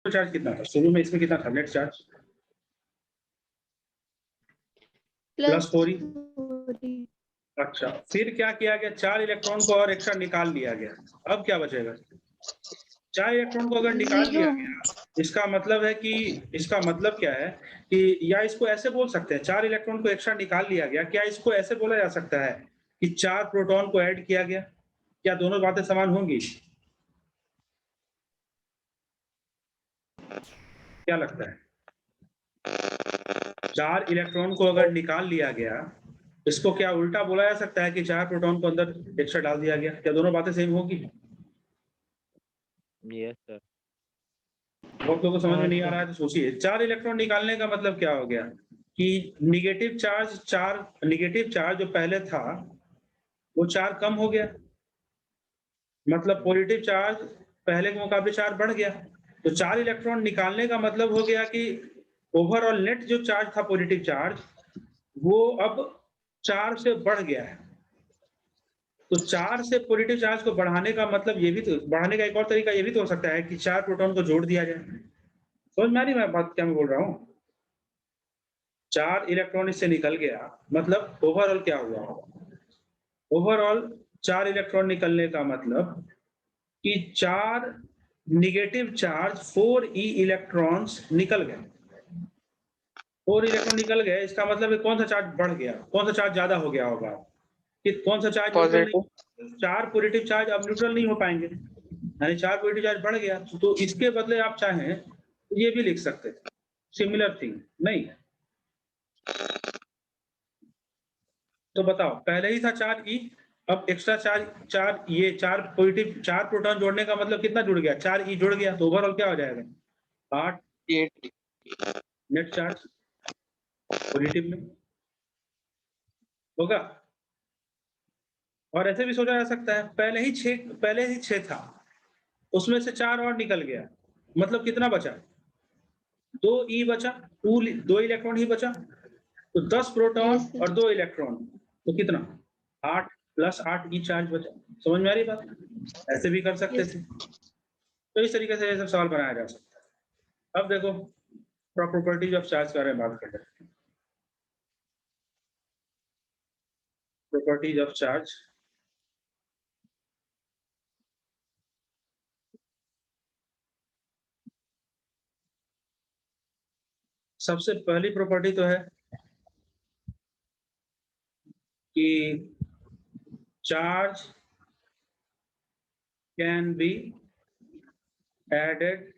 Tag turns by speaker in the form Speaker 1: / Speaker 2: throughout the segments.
Speaker 1: Charge कितना था शुरू में, इसमें कितना था नेट चार्ज? +4E। अच्छा, फिर क्या किया गया, 4 इलेक्ट्रॉन को और एक्स्ट्रा निकाल लिया गया। अब क्या बचेगा? 4 इलेक्ट्रॉन को अगर निकाल लिया गया, इसका मतलब है कि, इसका मतलब क्या है कि, या इसको ऐसे बोल सकते हैं, 4 इलेक्ट्रॉन को एक्स्ट्रा निकाल लिया गया, क्या इसको ऐसे बोला जा सकता है कि 4 प्रोटॉन को ऐड किया गया? क्या दोनों बातें समान होंगी? क्या लगता है? 4 इलेक्ट्रॉन को अगर निकाल लिया गया, इसको क्या उल्टा बोला जा सकता है कि 4 प्रोटॉन को अंदर एक्स्ट्रा डाल दिया गया? क्या दोनों बातें सेम होगी?
Speaker 2: Yes sir.
Speaker 1: बहुत लोगों को समझ में नहीं आ रहा है तो सोचिए, 4 इलेक्ट्रॉन निकालने का मतलब क्या हो गया कि निगेटिव चार्ज जो पहले था वो 4 कम हो गया, मतलब पॉजिटिव चार्ज पहले के मुकाबले 4 बढ़ गया। तो 4 इलेक्ट्रॉन निकालने का मतलब हो गया कि ओवरऑल नेट जो चार्ज था पॉजिटिव चार्ज, वो अब 4 से बढ़ गया है। तो 4 से पॉजिटिव चार्ज को बढ़ाने का मतलब ये भी तो, बढ़ाने का एक और तरीका ये भी तो हो सकता है कि 4 प्रोटॉन को जोड़ दिया जाए। समझ में आ रही मैं बात क्या मैं बोल रहा हूँ? 4 इलेक्ट्रॉन इससे निकल गया, मतलब ओवरऑल क्या हुआ? ओवरऑल 4 इलेक्ट्रॉन निकलने का मतलब कि 4 नेगेटिव चार्ज 4e इलेक्ट्रॉन्स निकल गए। 4 इलेक्ट्रॉन निकल गए, इसका मतलब है कौन सा चार्ज बढ़ गया, कौन सा चार्ज ज्यादा हो गया होगा? कि कौन सा चार्ज न्यूट्रल नहीं, 4 पॉजिटिव चार्ज अब न्यूट्रल नहीं हो पाएंगे, यानी 4 पॉजिटिव चार्ज बढ़ गया। तो इसके बदले आप चाहें तो ये भी लिख सकते थे, सिमिलर थिंग नहीं? तो बताओ, पहले ही था 4e, अब एक्स्ट्रा चार्ज ये 4 पॉजिटिव 4 प्रोटॉन जोड़ने का मतलब कितना जुड़ गया? 4e जुड़ गया, तो ओवरऑल क्या हो जाएगा? 8 नेट चार्ज पॉजिटिव में होगा। और ऐसे भी सोचा जा सकता है, पहले ही 6 था, उसमें से 4 और निकल गया, मतलब कितना बचा? 2e बचा, 2 इलेक्ट्रॉन ही बचा, तो 10 प्रोटॉन और 2 इलेक्ट्रॉन, तो कितना? 8 + 8e चार्ज बचा। समझ में आ रही बात? ऐसे भी कर सकते थे। तो इस तरीके से ये सब सवाल बनाया जा सकता है। अब देखो, प्रॉपर्टीज ऑफ चार्ज के बारे में बात करते हैं। Properties of charge. सबसे पहली प्रॉपर्टी तो है कि चार्ज कैन बी एडेड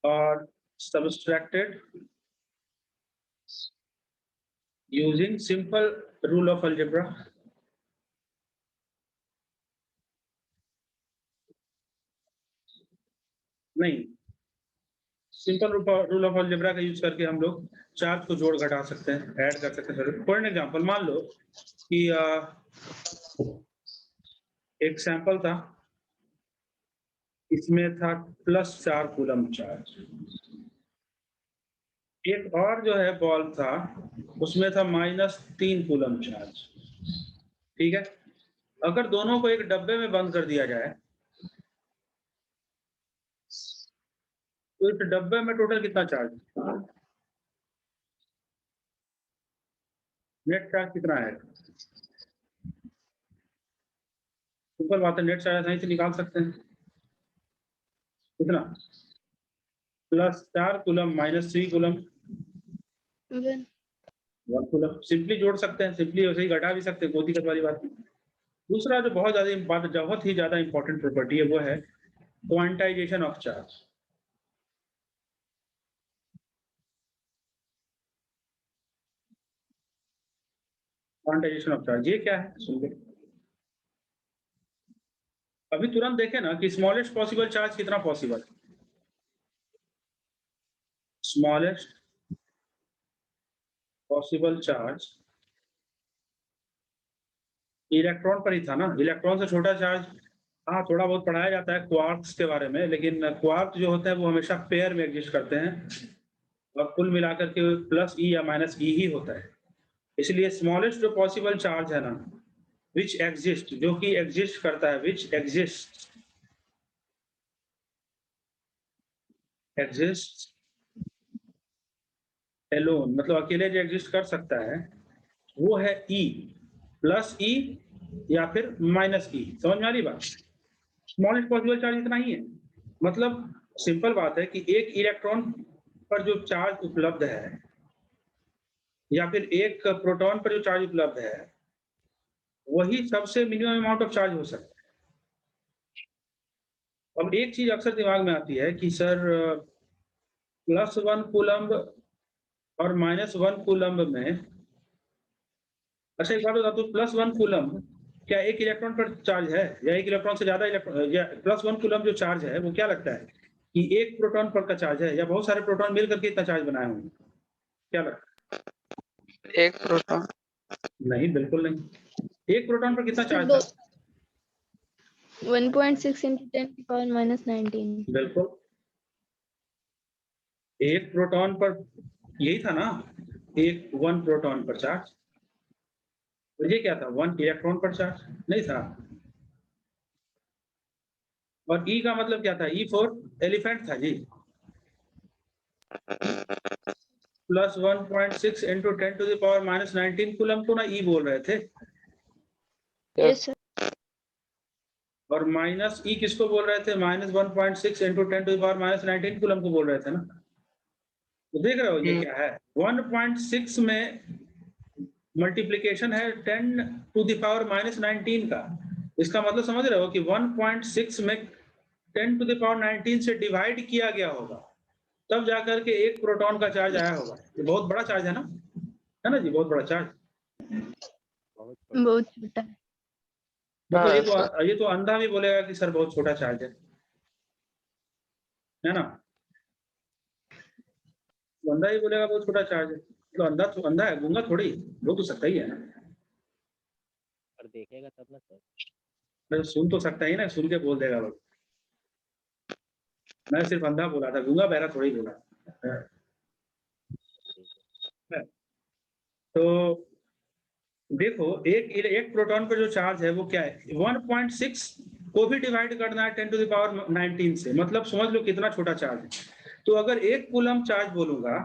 Speaker 1: और subtracted using simple rule of algebra. नहीं, सिंपल रूल ऑफ अलजेब्रा का यूज करके हम लोग चार्ज को जोड़ घटा सकते हैं, ऐड कर सकते हैं। फॉर एग्जांपल मान लो कि एक सैंपल था, इसमें था +4 कूलम चार्ज। एक और जो है बॉल था, उसमें था -3 कूलम चार्ज। ठीक है, अगर दोनों को एक डब्बे में बंद कर दिया जाए तो इस डब्बे में टोटल कितना चार्ज, नेट चार्ज कितना है? ऊपर बात है, नेट चार्ज सही से निकाल सकते हैं। कितना? +4 कूलम -3 कूलम 1 कूलम। सिंपली जोड़ सकते हैं, सिंपली वैसे ही घटा भी सकते हैं, कोई दिक्कत वाली बात नहीं। दूसरा जो बहुत ही ज्यादा इंपॉर्टेंट प्रॉपर्टी है वो है quantization of charge. Quantization of charge ये क्या है सुन, अभी तुरंत देखें ना कि स्मॉलेस्ट पॉसिबल चार्ज कितना possible, smallest possible charge electron पर ही था ना, इलेक्ट्रॉन से छोटा चार्ज। हाँ, थोड़ा बहुत पढ़ाया जाता है क्वार्क्स के बारे में, लेकिन क्वार्क जो होते हैं वो हमेशा पेयर में एग्जिस्ट करते हैं और कुल मिलाकर के +e या -e ही होता है। इसलिए स्मॉलेस्ट जो पॉसिबल चार्ज है ना, विच एग्जिस्ट, जो कि एग्जिस्ट करता है, विच एग्जिस्ट एग्जिस्ट एलोन, मतलब अकेले जो एग्जिस्ट कर सकता है वो है E प्लस E या फिर माइनस E। समझ में आ रही बात? स्मॉलेस्ट पॉसिबल चार्ज इतना ही है। मतलब सिंपल बात है कि एक इलेक्ट्रॉन पर जो चार्ज उपलब्ध है या फिर एक प्रोटॉन पर जो चार्ज उपलब्ध है वही सबसे मिनिमम अमाउंट ऑफ चार्ज हो सकता है। अब एक चीज अक्सर दिमाग में आती है कि सर +1 कूलम्ब और -1 कूलम्ब में, अच्छा एक बात बता दो, +1 कूलम्ब क्या एक इलेक्ट्रॉन पर चार्ज है या एक इलेक्ट्रॉन से ज्यादा इलेक्ट्रॉन, या +1 कूलम्ब जो चार्ज है वो क्या लगता है कि एक प्रोटॉन पर का चार्ज है या बहुत सारे प्रोटॉन मिलकर के इतना चार्ज बनाए होंगे? क्या लगता है?
Speaker 2: एक प्रोटॉन।
Speaker 1: नहीं, बिल्कुल नहीं। एक प्रोटॉन पर कितना चार्ज था?
Speaker 3: 1.6 into 10⁻⁻19।
Speaker 1: बिल्कुल, एक प्रोटॉन पर यही था ना, एक 1 प्रोटॉन पर चार्ज। तो ये क्या था, 1 इलेक्ट्रॉन पर चार्ज नहीं था। और E का मतलब क्या था? E फॉर एलिफेंट था जी। प्लस 1.6 into 10⁻⁻19 कूलम को ना E बोल रहे थे।
Speaker 3: Yes sir.
Speaker 1: और माइनस E किसको बोल रहे थे? -1.6 into 10⁻⁻19 कूलम को बोल रहे थे ना। तो देख रहे हो ये क्या है, 1.6 में मल्टीप्लिकेशन है 10⁻⁻19 का। इसका मतलब समझ रहे हो कि 1.6 में 10⁻⁹ से डिवाइड किया गया होगा, तब जाकर के एक प्रोटॉन का चार्ज आया होगा। ये बहुत बड़ा चार्ज है ना जी, बहुत बड़ा चार्ज।
Speaker 3: बहुत छोटा है।
Speaker 1: देखो ये तो अंधा भी बोलेगा कि सर बहुत छोटा चार्ज है ना? तो अंधा ही बोलेगा बहुत छोटा चार्ज है। तो अंधा है, गूंगा थोड़ी, वो तो सकता ही है ना।
Speaker 4: पर देखेगा तब ना सर।
Speaker 1: मैं सुन तो सकता ही ना, सुन के बोल देगा वो। मैं सिर्फ अंधा बोला था, गूंगा बहरा थोड़ी बोला। तो देखो एक प्रोटॉन पर जो चार्ज है वो क्या है, 1.6 को भी डिवाइड करना है 10⁻19 से, मतलब समझ लो कितना छोटा चार्ज है। तो अगर एक कूलम चार्ज बोलूंगा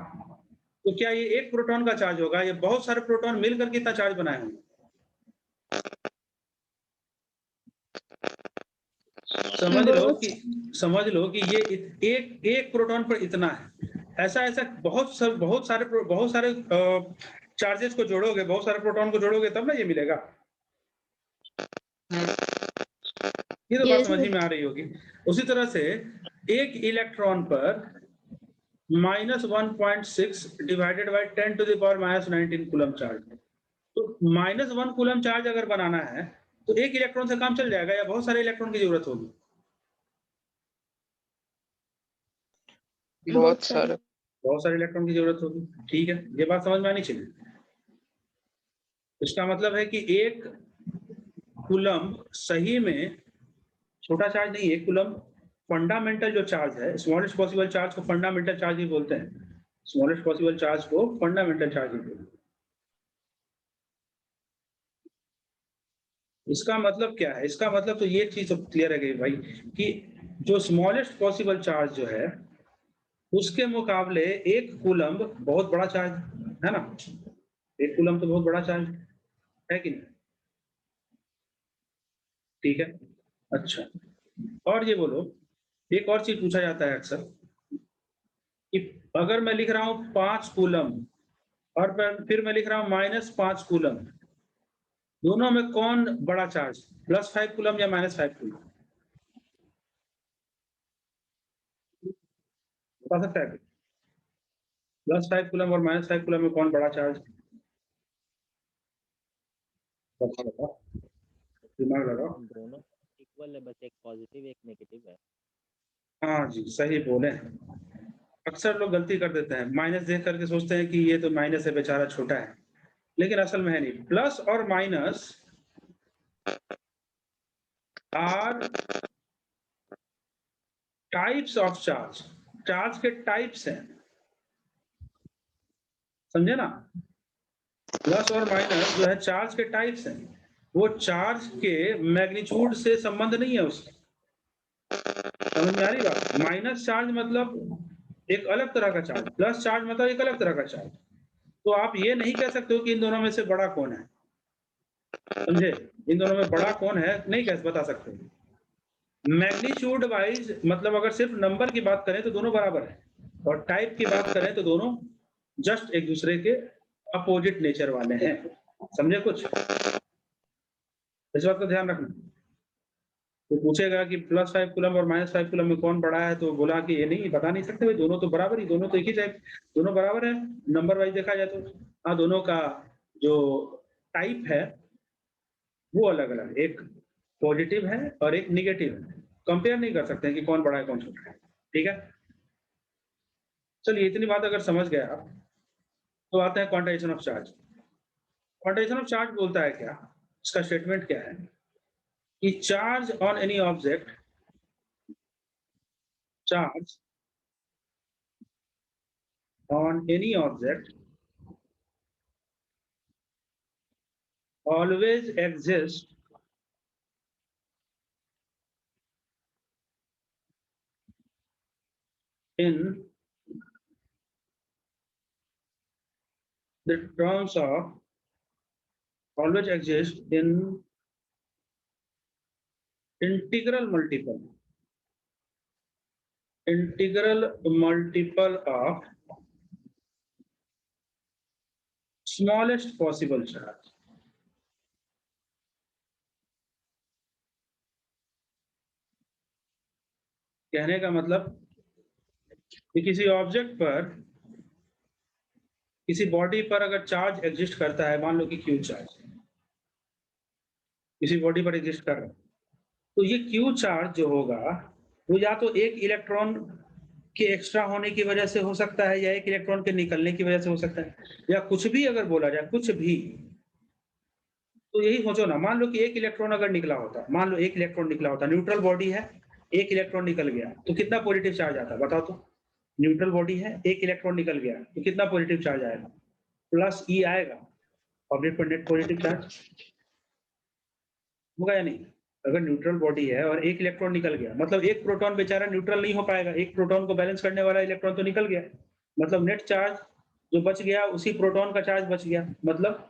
Speaker 1: तो क्या ये एक प्रोटॉन का चार्ज होगा? ये बहुत सारे प्रोटॉन मिलकर कितना चार्ज बनाए होंगे? समझ लो कि ये एक प्रोटॉन पर इतना है। ऐसा बहुत सारे चार्जेस को जोड़ोगे, बहुत सारे प्रोटॉन को जोड़ोगे तब ना ये मिलेगा। ये तो बात समझ में आ रही होगी। उसी तरह से एक इलेक्ट्रॉन पर -1.6 डिवाइडेड बाय 10⁻⁻19 कूलम चार्ज। तो -1 कूलम चार्ज अगर बनाना है तो एक इलेक्ट्रॉन से काम चल जाएगा या बहुत सारे इलेक्ट्रॉन की जरूरत होगी?
Speaker 2: बहुत सारे
Speaker 1: इलेक्ट्रॉन की जरूरत होगी। ठीक है, ये बात समझ में आनी चाहिए। इसका मतलब है कि एक कूलम सही में छोटा चार्ज नहीं है। एक कूलम फंडामेंटल जो चार्ज है, स्मॉलेस्ट पॉसिबल चार्ज को फंडामेंटल चार्ज ही बोलते हैं। स्मॉलेस्ट पॉसिबल चार्ज को फंडामेंटल चार्ज ही बोलते हैं। इसका मतलब क्या है? इसका मतलब तो ये चीज तो क्लियर है गई भाई कि जो स्मॉलेस्ट पॉसिबल चार्ज जो है उसके मुकाबले एक कूलम बहुत बड़ा चार्ज है ना। एक कूलम तो बहुत बड़ा चार्ज है कि नहीं? ठीक है, अच्छा। और ये बोलो, एक और चीज पूछा जाता है अक्सर कि अगर मैं लिख रहा हूं 5 कूलम और फिर मैं लिख रहा हूं -5 कूलम, दोनों में कौन बड़ा चार्ज, +5 कूलम या -5 कूलम? बता सकता है? +5 कूलम और -5 कूलम में कौन बड़ा चार्ज? दिमाग लगाओ।
Speaker 4: दोनों इक्वल है, बस एक पॉजिटिव एक नेगेटिव है।
Speaker 1: हाँ जी, सही बोले। अक्सर लोग गलती कर देते हैं, माइनस देख करके सोचते हैं कि ये तो माइनस है, बेचारा छोटा है, लेकिन असल में है नहीं। प्लस और minus are types of charge, charge के टाइप्स हैं, समझे ना? प्लस और माइनस जो है चार्ज के टाइप्स हैं, वो चार्ज के मैग्नीट्यूड से संबंध नहीं है उसका। समझ में आ रही बात? माइनस चार्ज मतलब एक अलग तरह का चार्ज, प्लस चार्ज मतलब एक अलग तरह का चार्ज। तो आप ये नहीं कह सकते हो कि इन दोनों में से बड़ा कौन है, समझे? इन दोनों में बड़ा कौन है नहीं कैसे बता सकते। मैग्नीट्यूड वाइज मतलब अगर सिर्फ नंबर की बात करें तो दोनों बराबर है, और टाइप की बात करें तो दोनों जस्ट एक दूसरे के अपोजिट नेचर वाले हैं। समझे कुछ? इस बात का ध्यान रखना। तो पूछेगा कि +5 कूलम और -5 कूलम में कौन बड़ा है, तो बोला कि ये नहीं बता नहीं सकते भाई, दोनों तो बराबर ही, दोनों तो एक ही टाइप, दोनों बराबर है नंबर वाइज देखा जाए तो। हाँ, दोनों का जो टाइप है वो अलग-अलग, एक पॉजिटिव है और एक नेगेटिव है। कंपेयर नहीं कर सकते हैं कि कौन बड़ा है, कौन छोटा है। ठीक है? चलिए इतनी बात अगर समझ गए आप, तो आते हैं quantization of charge. Quantization of charge बोलता है क्या? इसका स्टेटमेंट क्या है कि charge on any object, charge on any object always exists in the terms of, always exists in integral multiple of smallest possible charge। कहने का मतलब कि किसी ऑब्जेक्ट पर, किसी बॉडी पर अगर चार्ज एग्जिस्ट करता है, मान लो कि क्यू चार्ज किसी बॉडी पर एग्जिस्ट कर रहा है, तो ये क्यू चार्ज जो होगा वो या तो एक इलेक्ट्रॉन के एक्स्ट्रा होने की वजह से हो सकता है, या एक इलेक्ट्रॉन के निकलने की वजह से हो सकता है, या कुछ भी अगर बोला जाए, कुछ भी। तो यही सोचो ना, मान लो कि एक इलेक्ट्रॉन अगर निकला होता, मान लो एक इलेक्ट्रॉन निकला होता, न्यूट्रल बॉडी है, एक इलेक्ट्रॉन निकल गया, तो कितना पॉजिटिव चार्ज आता, बताओ तो? न्यूट्रल बॉडी है, एक इलेक्ट्रॉन निकल गया, तो कितना पॉजिटिव चार्ज आएगा? प्लस ई आएगा, ऑब्जेक्ट पर नेट पॉजिटिव चार्ज होगा या नहीं? अगर न्यूट्रल बॉडी है और एक इलेक्ट्रॉन निकल गया, मतलब एक प्रोटॉन बेचारा न्यूट्रल नहीं हो पाएगा, एक प्रोटॉन को बैलेंस करने वाला इलेक्ट्रॉन तो निकल गया, मतलब नेट चार्ज जो बच गया उसी प्रोटॉन का चार्ज बच गया, मतलब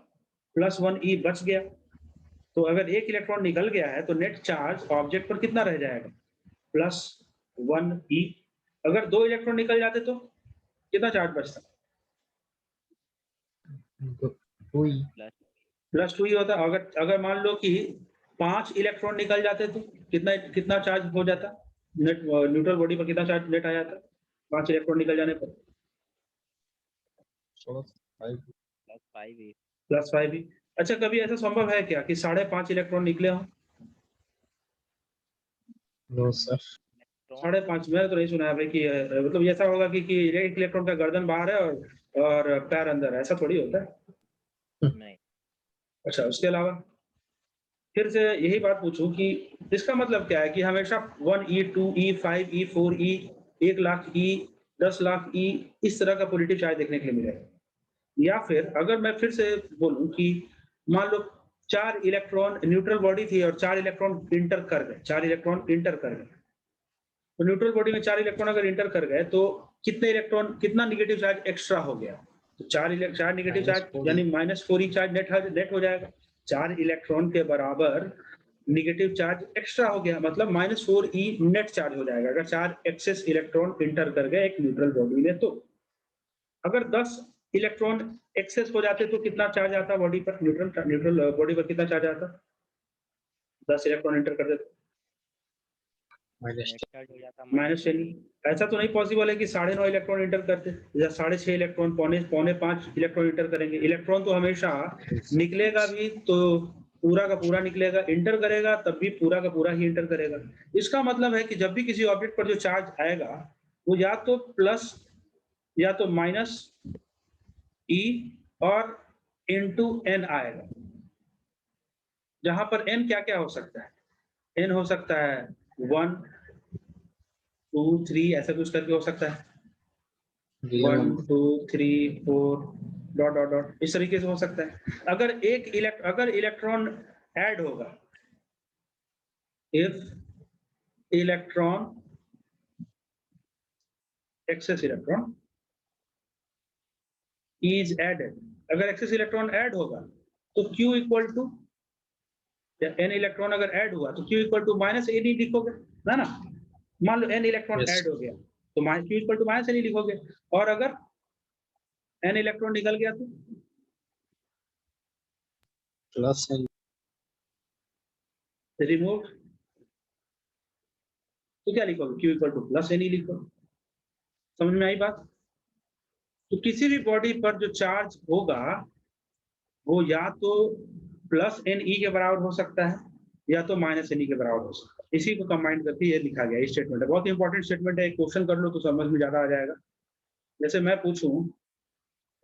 Speaker 1: +1 ई बच गया। तो अगर एक इलेक्ट्रॉन निकल गया है तो नेट चार्ज ऑब्जेक्ट पर कितना रह जाएगा? +1 ई। अगर 2 इलेक्ट्रॉन निकल जाते तो कितना चार्ज बचता? +2 ही होता। अगर अगर मान लो कि 5 इलेक्ट्रॉन निकल जाते तो कितना कितना चार्ज हो जाता? नेट न्यूट्रल बॉडी पर कितना चार्ज नेट आ जाता 5 इलेक्ट्रॉन निकल जाने पर? +5 ही। अच्छा, कभी ऐसा संभव है क्या कि 5.5 इलेक्ट्रॉन निकले हों?
Speaker 2: No sir.
Speaker 1: 5.5 मैंने तो नहीं सुना है भाई कि मतलब ऐसा होगा कि एक इलेक्ट्रॉन का गर्दन बाहर है और पैर अंदर है, ऐसा थोड़ी होता है।
Speaker 4: नहीं।
Speaker 1: अच्छा, उसके अलावा फिर से यही बात पूछूं कि इसका मतलब क्या है कि हमेशा 1 ई 2 ई 5 ई 4 ई 1 लाख ई 10 लाख ई इस तरह का पॉजिटिव चार्ज देखने के लिए मिलेगा? या फिर अगर मैं फिर से बोलूं कि मान लो 4 इलेक्ट्रॉन न्यूट्रल बॉडी थी और 4 इलेक्ट्रॉन इंटर कर गए, 4 इलेक्ट्रॉन इंटर कर गए, तो न्यूट्रल बॉडी में 4 इलेक्ट्रॉन अगर इंटर कर गए तो कितने इलेक्ट्रॉन, कितना नेगेटिव चार्ज एक्स्ट्रा हो गया? तो 4 नेगेटिव चार्ज यानी -4 ई चार्ज नेट हो जाएगा। 4 इलेक्ट्रॉन के बराबर नेगेटिव चार्ज एक्स्ट्रा हो गया, मतलब -4 ई नेट चार्ज हो जाएगा अगर 4 एक्सेस इलेक्ट्रॉन इंटर कर गए एक न्यूट्रल बॉडी में। तो अगर 10 इलेक्ट्रॉन एक्सेस हो जाते तो कितना चार्ज आता बॉडी पर, न्यूट्रल बॉडी पर कितना चार्ज आता? 10 इलेक्ट्रॉन इंटर कर देते -10। ऐसा तो नहीं पॉसिबल है कि 9.5 इलेक्ट्रॉन इंटर करते या 6.5 इलेक्ट्रॉन, पौने 5 इलेक्ट्रॉन इंटर करेंगे। इलेक्ट्रॉन तो हमेशा निकलेगा भी तो पूरा का पूरा निकलेगा, इंटर करेगा तब भी पूरा का पूरा ही इंटर करेगा। इसका मतलब है कि जब भी किसी ऑब्जेक्ट पर जो चार्ज आएगा वो या तो प्लस या तो माइनस ई और इनटू एन आएगा, जहां पर एन क्या क्या हो सकता है? एन हो सकता है 1 2 3 ऐसा कुछ करके हो सकता है, 1 2 3 4 डॉट डॉट डॉट इस तरीके से हो सकता है। अगर इलेक्ट्रॉन ऐड होगा, if electron excess electron is added, अगर excess electron ऐड होगा तो Q equal to n electron अगर ऐड हुआ तो Q equal to minus n ही लिखोगे ना। मान लो n इलेक्ट्रॉन
Speaker 2: Yes.
Speaker 1: ऐड हो गया तो Q equal to minus n ही लिखोगे, और अगर n इलेक्ट्रॉन निकल गया तो
Speaker 2: प्लस एन
Speaker 1: रिमूव, तो क्या लिखोगे Q equal to plus n ही लिखो। समझ में आई बात? तो किसी भी बॉडी पर जो चार्ज होगा वो या तो प्लस एन ई के बराबर हो सकता है या तो माइनस एन ई के बराबर हो सकता है। इसी को कंबाइन करके ये लिखा गया स्टेटमेंट है, बहुत इंपॉर्टेंट स्टेटमेंट है। एक क्वेश्चन कर लो तो समझ में ज्यादा आ जाएगा। जैसे मैं पूछूं,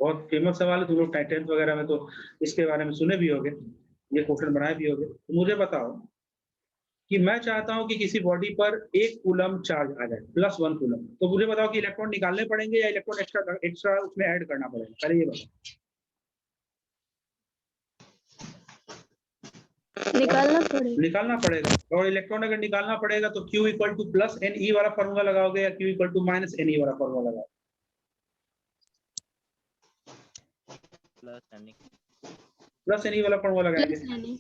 Speaker 1: बहुत फेमस सवाल है, तुम लोग 10th वगैरह में तो इसके बारे में सुने भी होगे, ये क्वेश्चन बनाए भी होगे। तो मुझे बताओ कि मैं चाहता हूं कि किसी बॉडी पर 1 कूलम चार्ज आ जाए, +1 कूलम, तो मुझे बताओ कि इलेक्ट्रॉन निकालने पड़ेंगे या इलेक्ट्रॉन एक्स्ट्रा उसमें ऐड करना पड़ेगा, पहले ये बताओ। निकालना पड़ेगा, और इलेक्ट्रॉन अगर निकालना पड़ेगा तो Q equal to plus N E वाला फॉर्मूला लगाओगे या Q equal to minus N E वाला फॉर्मूला लगाओगे? प्लस एन ई वाला फॉर्मूला लगाएंगे।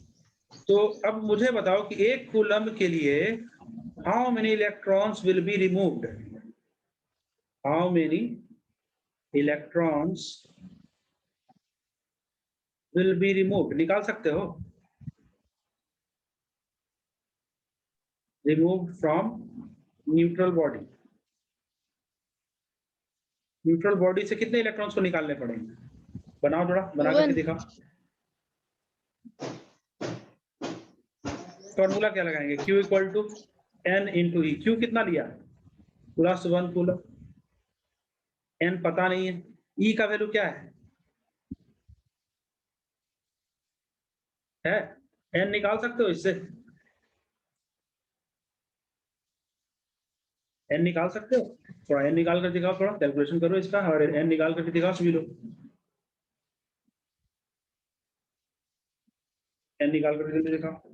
Speaker 1: तो अब मुझे बताओ कि 1 कूलम के लिए how many electrons will be removed, how many electrons will be removed, निकाल सकते हो? Removed from neutral body, neutral body से कितने इलेक्ट्रॉन्स को निकालने पड़ेंगे? बनाओ, थोड़ा बना करके दिखाओ। फॉर्मूला क्या लगाएंगे? Q equal to n into E. Q कितना लिया? +1 कूलम। n पता नहीं है, E का वैल्यू क्या है? n निकाल सकते हो इससे? n निकाल सकते हो? थोड़ा n निकाल कर दिखाओ, थोड़ा कैलकुलेशन करो इसका, और n निकाल कर दिखाओ सभी लोग। n निकाल कर जल्दी दिखाओ।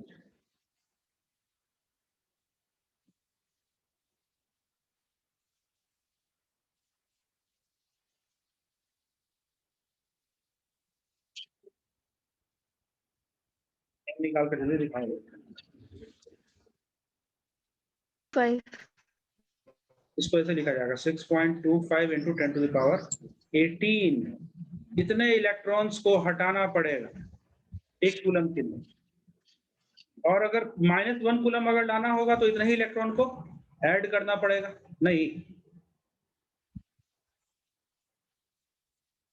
Speaker 1: n निकाल कर जल्दी दिखाओ।
Speaker 3: 5
Speaker 1: इसको ऐसे लिखा जाएगा 6.25 इंटू 10 टू द पावर 18। कितने इलेक्ट्रॉन्स को हटाना पड़ेगा 1 कूलम के लिए? और अगर -1 कूलम अगर लाना होगा तो इतने ही इलेक्ट्रॉन को ऐड करना पड़ेगा? नहीं,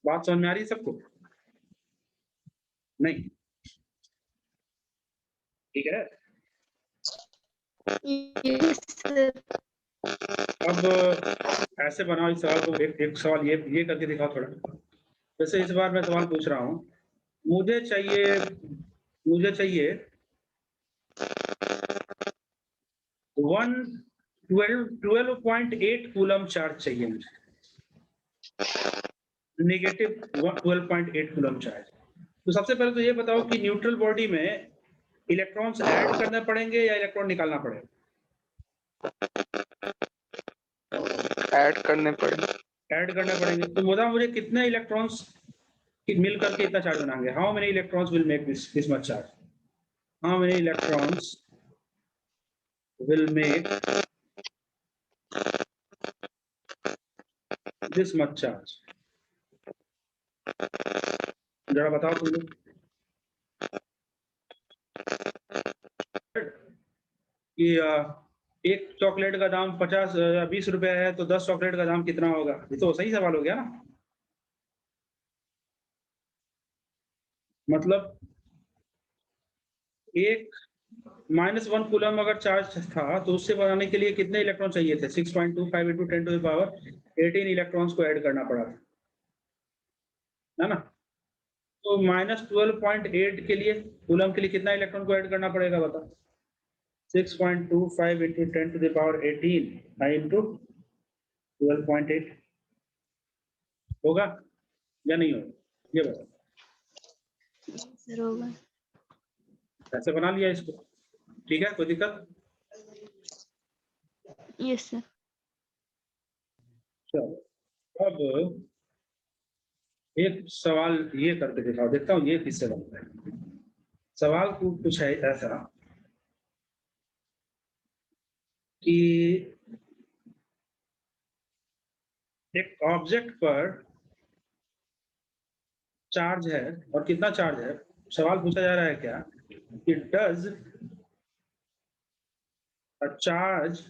Speaker 1: बात समझ में आ रही है सबको? नहीं, ठीक है।
Speaker 3: yes sir
Speaker 1: अब ऐसे बनाओ इस सवाल को, एक सवाल ये करके दिखाओ थोड़ा। जैसे इस बार मैं सवाल पूछ रहा हूं, मुझे चाहिए 12.8 कूलम चार्ज चाहिए मुझे, नेगेटिव 12.8 कूलम चार्ज। तो सबसे पहले तो ये बताओ कि न्यूट्रल बॉडी में इलेक्ट्रॉन्स ऐड करने पड़ेंगे या इलेक्ट्रॉन निकालना पड़ेगा?
Speaker 5: ऐड करने पड़ेंगे।
Speaker 1: ऐड करने पड़ेंगे। तो मुझे कितने इलेक्ट्रॉन्स मिल करके इतना चार्ज बनाएंगे? How many electrons will make this much charge? How many electrons will make this much charge? जरा बताओ तुम लोग। कि एक चॉकलेट का दाम 50 या 20 रुपए है तो 10 चॉकलेट का दाम कितना होगा? ये तो सही सवाल हो गया ना। मतलब एक -1 कूलम अगर चार्ज था तो उससे बनाने के लिए कितने इलेक्ट्रॉन चाहिए थे? 6.25 into 10 to the power 18 electrons को ऐड करना पड़ा था, है ना? तो -12.8 के लिए, कूलम के लिए कितना इलेक्ट्रॉन को ऐड करना पड़ेगा बताओ? 6.25 into 10 to the power 18 into 12.8 होगा या नहीं होगा? ये बताओ।
Speaker 3: सर होगा।
Speaker 1: ऐसे बना लिया इसको, ठीक है? कोई दिक्कत?
Speaker 3: Yes sir.
Speaker 1: चलो अब एक सवाल ये करके दिखाओ, देखता हूँ ये किससे बनता है। सवाल कुछ है ऐसा कि एक ऑब्जेक्ट पर चार्ज है, और कितना चार्ज है, सवाल पूछा जा रहा है क्या कि does a charge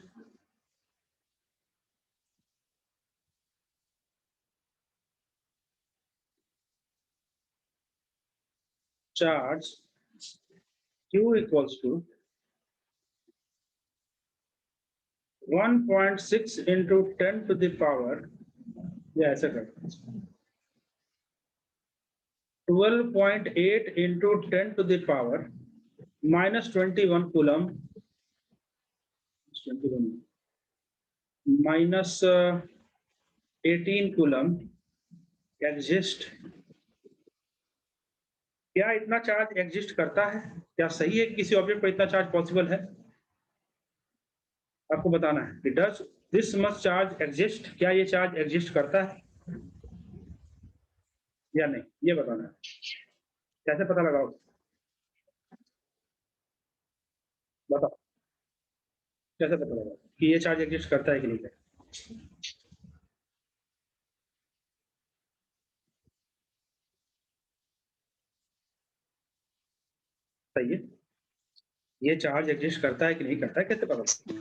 Speaker 1: charge Q equals to 1.6 into 10 to the power, या ऐसा करते हैं 12.8 into 10 to the power minus 21 coulomb, 21 minus 18 coulomb exist। क्या इतना चार्ज एग्जिस्ट करता है? क्या सही है कि किसी ऑब्जेक्ट पर इतना चार्ज पॉसिबल है? आपको बताना है कि does this much charge exist, क्या ये चार्ज एग्जिस्ट करता है या नहीं, ये बताना है। कैसे पता लगाओ, बताओ कैसे पता लगाओ कि ये चार्ज एग्जिस्ट करता है कि नहीं करता? सही है, ये चार्ज एग्जिस्ट करता है कि नहीं करता है, कैसे पता लगता है?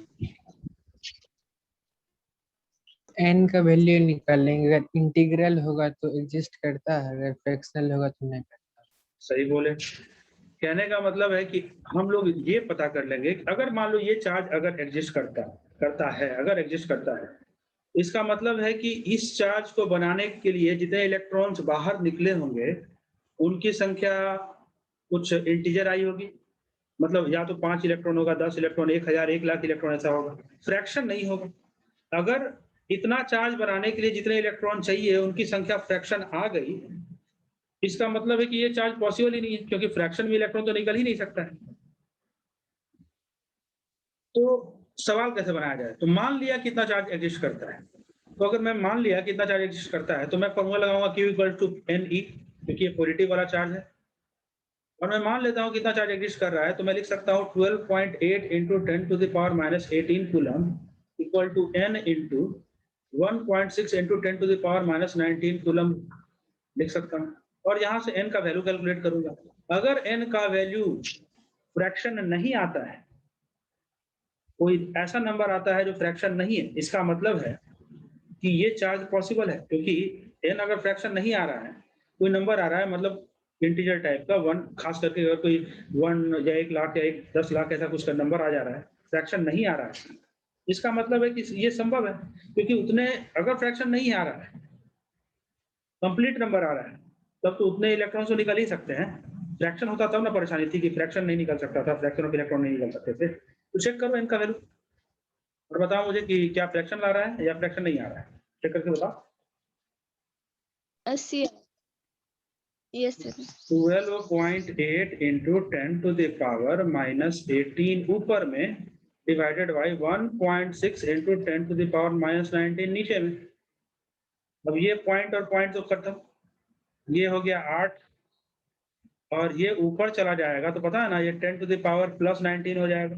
Speaker 2: एन का वैल्यू निकाल लेंगे, अगर इंटीग्रल होगा तो एग्जिस्ट करता है, अगर फ्रैक्शनल होगा तो नहीं करता।
Speaker 1: सही बोले। कहने का मतलब है कि हम लोग ये पता कर लेंगे कि अगर मान लो ये चार्ज अगर एग्जिस्ट करता है, अगर एग्जिस्ट करता है, इसका मतलब है कि इस चार्ज को बनाने के लिए जितने इलेक्ट्रॉन्स बाहर निकले होंगे उनकी संख्या कुछ इंटीजर आई होगी, मतलब या तो 5 इलेक्ट्रॉन होगा, 10 इलेक्ट्रॉन, 1000, 1,00,000 इलेक्ट्रॉन ऐसा होगा, फ्रैक्शन नहीं होगा। अगर इतना चार्ज बनाने के लिए जितने इलेक्ट्रॉन चाहिए उनकी संख्या फ्रैक्शन आ गई, इसका मतलब है कि ये चार्ज पॉसिबल ही नहीं है, क्योंकि फ्रैक्शन में इलेक्ट्रॉन तो निकल ही नहीं सकता है। तो सवाल कैसे बनाया जाए? तो मान लिया कितना चार्ज एग्जिस्ट करता है, तो अगर मैं मान लिया कितना चार्ज एग्जिस्ट करता है तो मैं फॉर्मूला लगाऊंगा Q इक्वल टू Ne, क्योंकि ये पॉजिटिव वाला चार्ज है, और मैं मान लेता हूं कितना चार्ज एग्जिस्ट कर रहा है, तो मैं लिख सकता हूं 12.8 into 10 to the power minus 18 coulomb equal to N into 1.6 into 10 to the power minus 19 coulomb लिख सकता हूं, और यहां से N का वैल्यू कैलकुलेट करूंगा। अगर N का वैल्यू फ्रैक्शन नहीं आता है, कोई ऐसा नंबर आता है जो फ्रैक्शन नहीं है, इसका मतलब है कि ये चार्ज पॉसिबल है, क्योंकि n अगर फ्रैक्शन नहीं आ रहा है, कोई नंबर आ रहा है, मतलब इंटीजर टाइप का 1, खास करके अगर कोई 1 या 1 लाख या 10 लाख ऐसा कुछ का नंबर आ जा रहा है, फ्रैक्शन नहीं आ रहा है, इसका मतलब है कि ये संभव है, क्योंकि उतने अगर फ्रैक्शन नहीं आ रहा है, कंप्लीट नंबर आ रहा है, तब तो उतने इलेक्ट्रॉन तो निकल ही सकते हैं। फ्रैक्शन होता तब ना परेशानी थी कि फ्रैक्शन नहीं निकल सकता था, फ्रैक्शन ऑफ इलेक्ट्रॉन नहीं निकल सकते थे। तो चेक करो इनका वैल्यू और बताओ मुझे कि क्या फ्रैक्शन ला रहा है या फ्रैक्शन नहीं आ रहा है, चेक करके बताओ।
Speaker 3: 80। Yes sir.
Speaker 1: 12.8 into 10 to the power minus 18 ऊपर में divided by 1.6 into 10 to the power minus 19 नीचे में। अब ये पॉइंट और पॉइंट तो खत्म, ये हो गया 8 और ये ऊपर चला जाएगा, तो पता है ना ये 10 to the power plus 19 हो जाएगा,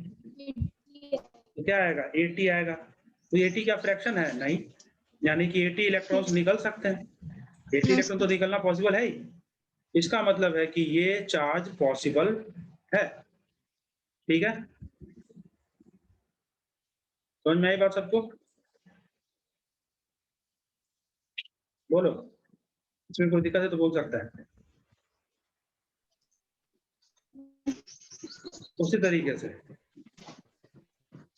Speaker 1: तो क्या आएगा 80 आएगा। तो 80 क्या फ्रैक्शन है? नहीं, यानी कि 80 इलेक्ट्रॉन्स निकल सकते हैं, 80 इलेक्ट्रॉन तो निकलना पॉसिबल है ही, इसका मतलब है कि ये चार्ज पॉसिबल है। ठीक है, समझ में आई बात सबको? बोलो, इसमें कोई दिक्कत है तो बोल सकता है। उसी तरीके से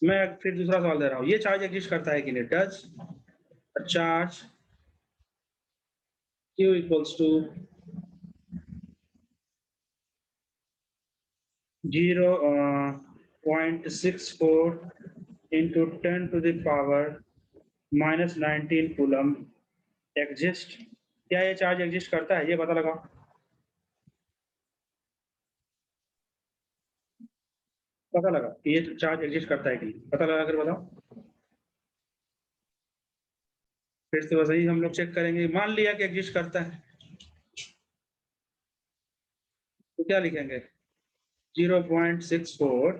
Speaker 1: मैं फिर दूसरा सवाल दे रहा हूं, ये चार्ज एग्जिस्ट करता है कि नहीं? Does charge Q equals to 0.64 into 10 to the power minus 19 coulomb exist, क्या ये चार्ज एग्जिस्ट करता है? ये पता लगाओ, पता लगा कि ये चार्ज एग्जिस्ट करता है कि नहीं, पता लगा कर बताओ, फिर से वही हम लोग चेक करेंगे। मान लिया कि एग्जिस्ट करता है तो क्या लिखेंगे 0.64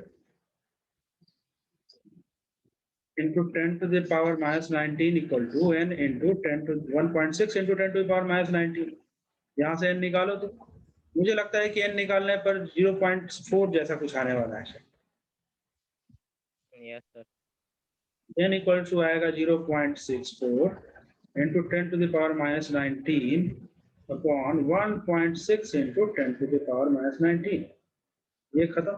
Speaker 1: into 10 to the power minus 19 equal to n into 10 to 1.6 into 10 to the power minus 19। यहाँ से n निकालो तो मुझे लगता है कि n निकालने पर 0.4 जैसा कुछ आने वाला है।
Speaker 4: Yes sir.
Speaker 1: n equal to आएगा 0.64 into 10 to the power minus 19 upon 1.6 into 10 to the power minus 19। ये खत्म।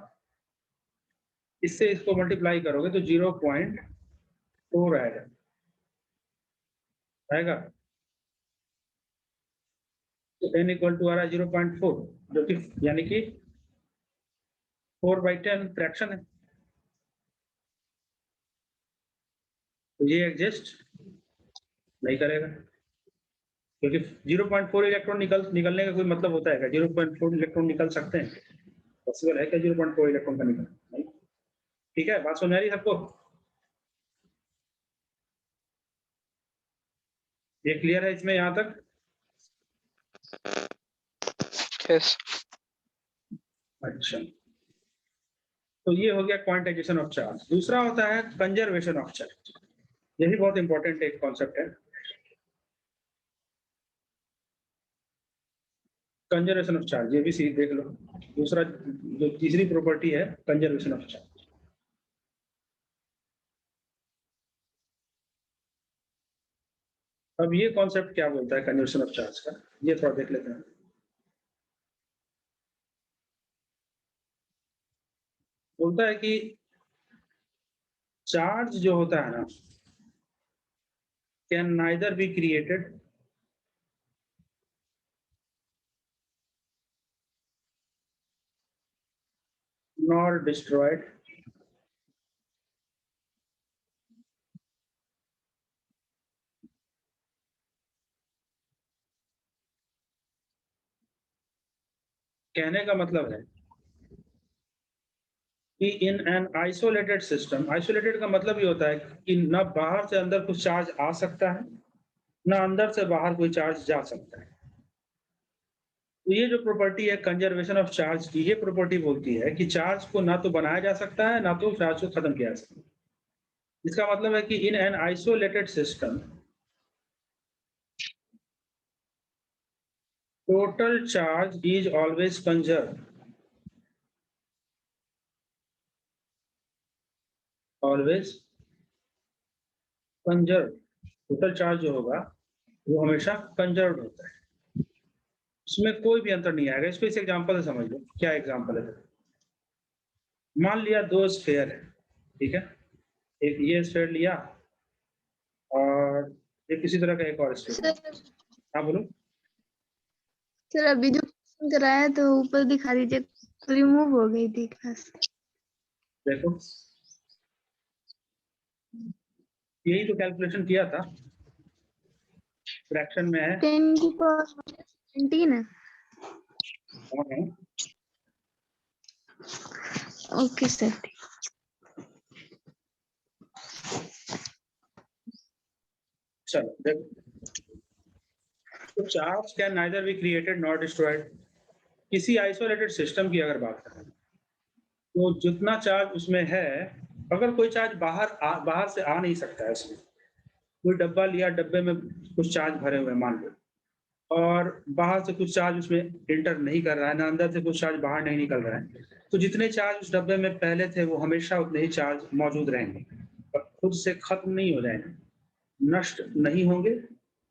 Speaker 1: इससे इसको मल्टीप्लाई करोगे तो 0.4 आएगा तो n इक्वल टू आ रहा है 0.4 जो कि यानी कि 4/10 फ्रैक्शन है। तो ये एग्जिस्ट नहीं करेगा क्योंकि 0.4 इलेक्ट्रॉन निकलने का कोई मतलब होता है क्या? 0.4 इलेक्ट्रॉन निकल सकते हैं? पॉसिबल है क्या 0.4 इलेक्ट्रॉन का निकलना? नहीं। ठीक है, बात समझ आ रही है सबको? ये क्लियर है इसमें यहाँ तक?
Speaker 5: यस।
Speaker 1: अच्छा, तो ये हो गया क्वांटाइजेशन ऑफ चार्ज। दूसरा होता है कंजर्वेशन ऑफ चार्ज। ये भी बहुत इंपॉर्टेंट एक कॉन्सेप्ट है, कंजर्वेशन ऑफ चार्ज। ये भी सीख देख लो। दूसरा जो तीसरी प्रॉपर्टी है कंजर्वेशन ऑफ चार्ज। अब ये कॉन्सेप्ट क्या बोलता है कंजर्वेशन ऑफ चार्ज का, ये थोड़ा देख लेते हैं। बोलता है कि चार्ज जो होता है ना can neither be created nor destroyed कहने का मतलब है कि in an isolated system, isolated का मतलब ये होता है कि ना बाहर से अंदर कुछ चार्ज आ सकता है ना अंदर से बाहर कोई चार्ज जा सकता है। तो ये जो प्रॉपर्टी है कंजर्वेशन ऑफ चार्ज की, ये प्रॉपर्टी बोलती है कि चार्ज को ना तो बनाया जा सकता है ना तो चार्ज को खत्म किया जा सकता है। इसका मतलब है कि in an isolated system total charge is always conserve, always conserve. Total charge जो होगा वो हमेशा कंजर्व होता है, इसमें कोई भी अंतर नहीं आएगा। इसको इस एग्जांपल से समझ लो। क्या एग्जांपल है? मान लिया दो स्फीयर है, ठीक है, एक ये स्फीयर लिया और एक किसी तरह का एक और स्फीयर।
Speaker 3: सर
Speaker 1: हाँ बोलो।
Speaker 3: सर अभी जो क्वेश्चन कराया तो ऊपर दिखा दीजिए, रिमूव हो गई थी क्लास।
Speaker 1: देखो यही तो कैलकुलेशन किया था, फ्रैक्शन में है।
Speaker 3: 10 की पावर 17 है।
Speaker 1: हाँ,
Speaker 3: ओके सर।
Speaker 1: चलो देखो, तो charge can neither be created not destroyed. किसी आइसोलेटेड सिस्टम की अगर बात करें तो जितना चार्ज उसमें है, अगर कोई चार्ज बाहर से आ नहीं सकता है, उसमें कोई डब्बा लिया, डब्बे में कुछ चार्ज भरे हुए मान लो, और बाहर से कुछ चार्ज उसमें इंटर नहीं कर रहा है, ना अंदर से कुछ चार्ज बाहर नहीं निकल रहा है, तो जितने चार्ज उस डब्बे में पहले थे वो हमेशा उतने ही चार्ज मौजूद रहेंगे और खुद से खत्म नहीं हो जाएंगे, नष्ट नहीं होंगे,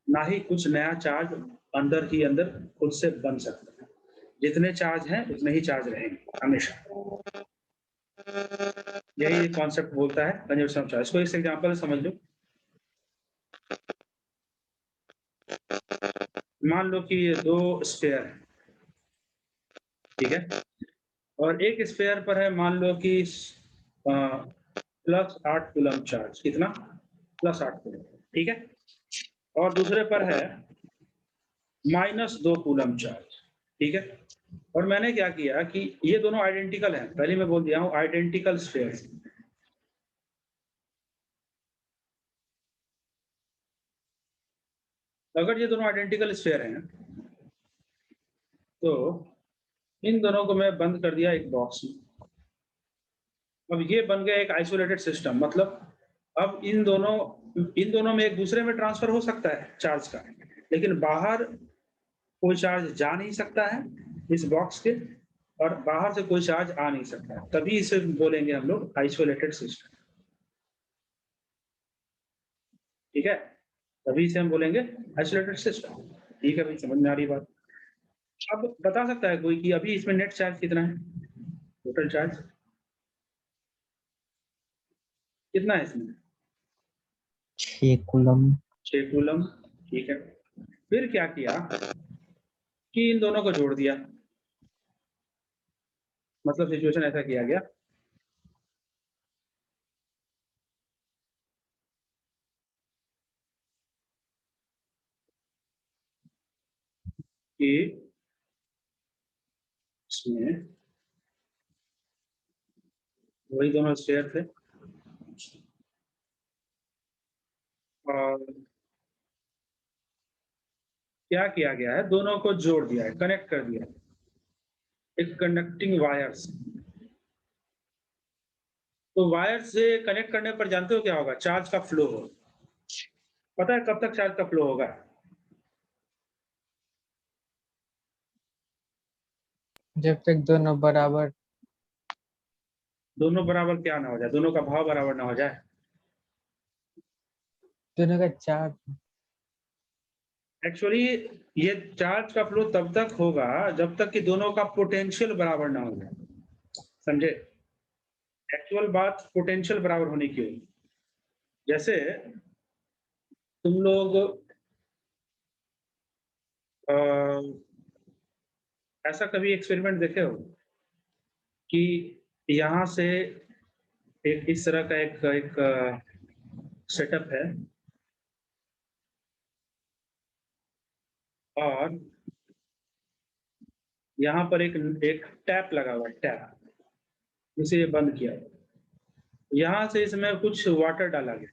Speaker 1: ना ही कुछ नया चार्ज अंदर ही अंदर खुद से बन सकता है। जितने चार्ज हैं उतने ही चार्ज रहेंगे हमेशा। यही कॉन्सेप्ट बोलता है कंजर्वेशन ऑफ चार्ज। इसको इस एग्जांपल से समझ लो। मान लो कि ये दो स्फीयर है, ठीक है, और एक स्फीयर पर है मान लो कि +8 कूलम चार्ज। कितना? +8 कूलम, ठीक है, और दूसरे पर है -2 कूलम चार्ज, ठीक है। और मैंने क्या किया कि ये दोनों आइडेंटिकल हैं, पहले मैं बोल दिया हूं आइडेंटिकल स्फीयर्स। अगर ये दोनों आइडेंटिकल स्फीयर हैं तो इन दोनों को मैं बंद कर दिया एक बॉक्स में। अब ये बन गया एक आइसोलेटेड सिस्टम, मतलब अब इन दोनों में एक दूसरे में ट्रांसफर हो सकता है चार्ज का, लेकिन बाहर कोई चार्ज जा नहीं सकता है इस बॉक्स के, और बाहर से कोई चार्ज आ नहीं सकता है, तभी इसे बोलेंगे हम लोग आइसोलेटेड सिस्टम। ठीक है, तभी इसे हम बोलेंगे आइसोलेटेड सिस्टम। ठीक है भाई, समझ में आ रही बात। अब बता सकता है कोई कि अभी इसमें नेट चार्ज कितना है, टोटल चार्ज कितना है इसमें?
Speaker 6: 6 कूलम।
Speaker 1: 6 कूलम। ठीक है, फिर क्या किया कि इन दोनों को जोड़ दिया, मतलब सिचुएशन ऐसा किया गया कि इसमें वही दोनों स्फीयर थे और क्या किया गया है, दोनों को जोड़ दिया है, कनेक्ट कर दिया है एक कनेक्टिंग वायर से। तो वायर से कनेक्ट करने पर जानते हो क्या होगा? चार्ज का फ्लो होगा। पता है कब तक चार्ज का फ्लो होगा?
Speaker 2: जब तक दोनों बराबर,
Speaker 1: दोनों बराबर क्या ना हो जाए, दोनों का भाव बराबर ना हो जाए।
Speaker 2: दोनों का चार्ज।
Speaker 1: एक्चुअली ये चार्ज का फ्लो तब तक होगा जब तक कि दोनों का पोटेंशियल बराबर ना हो जाए, समझे? एक्चुअल बात पोटेंशियल बराबर होने की होगी। जैसे तुम लोग ऐसा कभी एक्सपेरिमेंट देखे हो कि यहाँ से एक इस तरह का एक सेटअप है और यहाँ पर एक टैप लगा हुआ है, टैप, इसे बंद किया। यहाँ से इसमें कुछ वाटर डाला गया,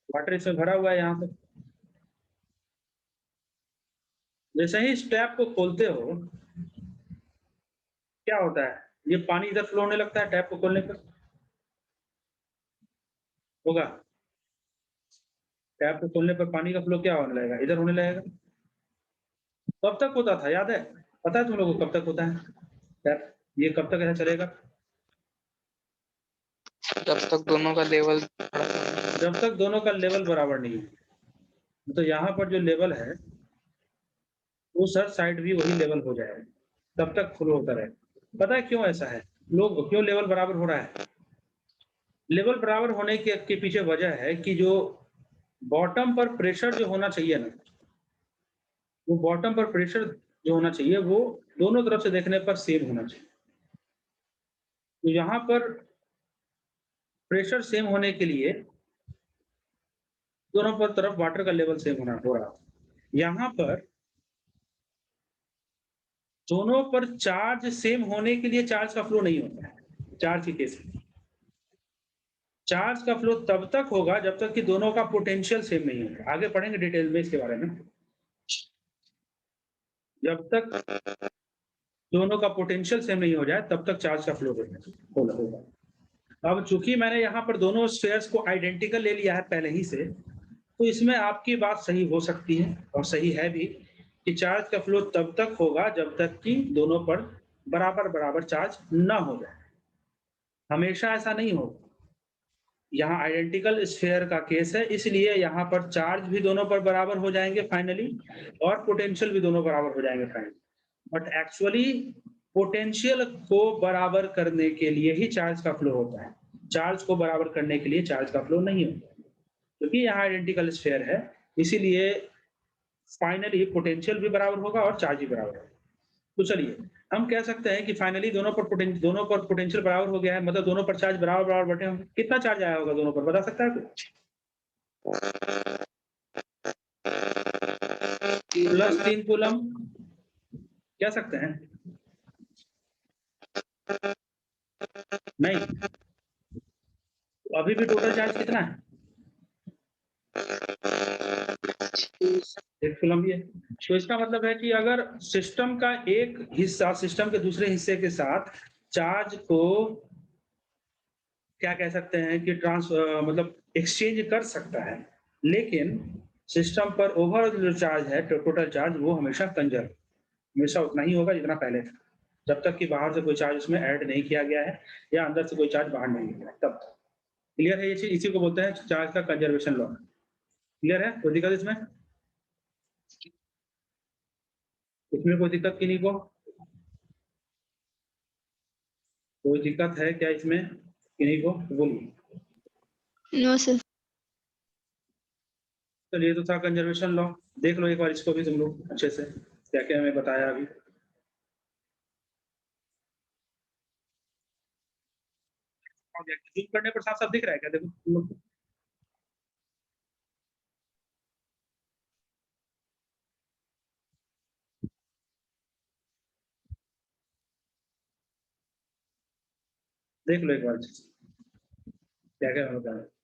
Speaker 1: वाटर इसमें भरा हुआ है यहाँ पे। जैसे ही इस टैप को खोलते हो क्या होता है? ये पानी इधर फ्लो होने लगता है टैप को खोलने पर, होगा? टैप को खोलने पर पानी का फ्लो क्या होने लगेगा? इधर होने लगेगा। कब तक होता था याद है? पता है तुम लोगों को कब तक होता है टैप? ये कब तक ऐसा चलेगा?
Speaker 5: जब तक दोनों का लेवल
Speaker 1: जब तक दोनों का लेवल बराबर नहीं है। तो यहाँ पर जो लेवल है वो सर साइड भी वही लेवल हो जाएगा, तब तक फ्लो होता रहेगा। पता है क्यों ऐसा है? लोग क्यों लेवल बराबर हो रहा है? लेवल बराबर होने के पीछे वजह है कि जो बॉटम पर प्रेशर जो होना चाहिए ना, वो बॉटम पर प्रेशर जो होना चाहिए वो दोनों तरफ से देखने पर सेम होना चाहिए। तो यहाँ पर प्रेशर सेम होने के लिए दोनों पर तरफ वाटर का लेवल सेम होना हो रहा है। यहाँ पर दोनों पर चार्ज सेम होने के लिए चार्ज का फ्लो नहीं होता है। चार्ज के केस में चार्ज का फ्लो तब तक होगा जब तक कि दोनों का पोटेंशियल सेम नहीं होगा। आगे पढ़ेंगे डिटेल में इसके बारे में। जब तक दोनों का पोटेंशियल सेम नहीं हो जाए तब तक चार्ज का फ्लो होगा। अब चूंकि मैंने यहाँ पर दोनों स्फीयर्स को आइडेंटिकल ले लिया है पहले ही से, तो इसमें आपकी बात सही हो सकती है और सही है भी कि चार्ज का फ्लो तब तक होगा जब तक कि दोनों पर बराबर बराबर चार्ज ना हो जाए। हमेशा ऐसा नहीं होगा। यहाँ आइडेंटिकल स्फीयर का केस है, इसलिए यहाँ पर चार्ज भी दोनों पर बराबर हो जाएंगे फाइनली, और पोटेंशियल भी दोनों बराबर हो जाएंगे फाइनली। बट एक्चुअली पोटेंशियल को बराबर करने के लिए ही चार्ज का फ्लो होता है। चार्ज को बराबर करने के लिए चार्ज का फ्लो नहीं होता, क्योंकि यहाँ आइडेंटिकल स्फीयर है, इसीलिए फाइनली पोटेंशियल भी बराबर होगा और चार्ज भी बराबर होगा। तो चलिए हम कह सकते हैं कि फाइनली दोनों पर पोटेंशियल बराबर हो गया है, मतलब दोनों पर चार्ज बराबर बराबर बटे होंगे। कितना चार्ज आया होगा दोनों पर, बता सकता है कोई? प्लस 3 कूलम कह सकते हैं? नहीं, तो अभी भी टोटल चार्ज कितना है? 1 कूलम भी है। तो इसका मतलब है कि अगर सिस्टम का एक हिस्सा सिस्टम के दूसरे हिस्से के साथ चार्ज को क्या कह सकते हैं कि मतलब एक्सचेंज कर सकता है, लेकिन सिस्टम पर ओवरऑल जो चार्ज है, टोटल चार्ज, वो हमेशा कंजर्व, हमेशा उतना ही होगा जितना पहले था, जब तक कि बाहर से कोई चार्ज उसमें ऐड नहीं किया गया है या अंदर से कोई चार्ज बाहर नहीं गया है, तब तक। क्लियर है ये चीज? इसी को बोलते हैं चार्ज का कंजर्वेशन लॉ। क्लियर है? कोई दिक्कत इसमें? इसमें कोई दिक्कत किन्हीं को? कोई दिक्कत है क्या इसमें किन्हीं को? बोलिए।
Speaker 3: No sir.
Speaker 1: चलिए, तो था कंजर्वेशन लॉ। देख लो एक बार इसको भी तुम लोग अच्छे से, क्या क्या हमें बताया अभी। जूम करने पर साफ साफ दिख रहा है क्या? देखो तुम लोग। देख लो एक बार अच्छे से, क्या क्या हमें बताया।